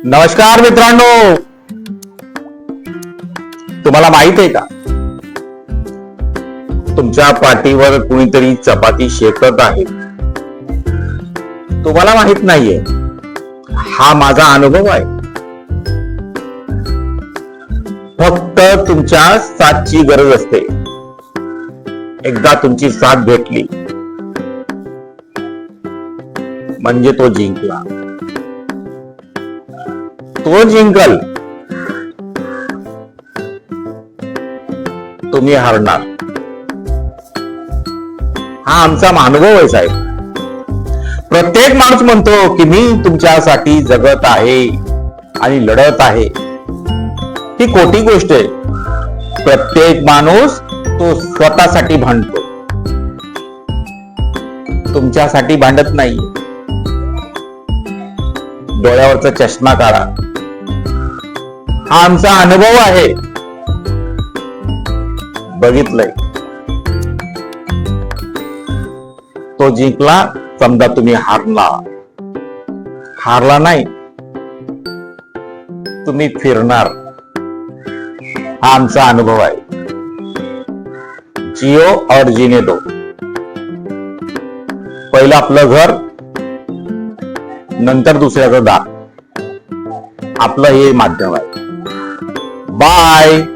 नमस्कार मित्रांनो, तुम्हाला माहित आहे का तुमच्या पाठीवर कुणीतरी चपाती शेकत आहे? तुम्हाला माहित नाहीये, हा माझा अनुभव आहे. फक्त तुमच्या साथची गरज असते. एकदा तुमची साथ भेटली म्हणजे तो जिंकला. तो जिंकल, तुम्ही हारणार. हा आमचा अनुभव आहे साहेब. प्रत्येक माणूस म्हणतो की मी तुमच्यासाठी जगत आहे आणि लढत आहे. ही खोटी गोष्ट आहे. प्रत्येक माणूस तो स्वतःसाठी भांडतो, तुमच्यासाठी भांडत नाही. डोळ्यावरचा चष्मा काढा. हा आमचा अनुभव आहे, बघितलंय. तो जिंकला समजा, तुम्ही हारला नाही, तुम्ही फिरणार. हा आमचा अनुभव आहे. जियो और जीने दो. पहिलं आपलं घर, नंतर दुसऱ्याचं दार. आपलं हे माध्यम आहे. बाय.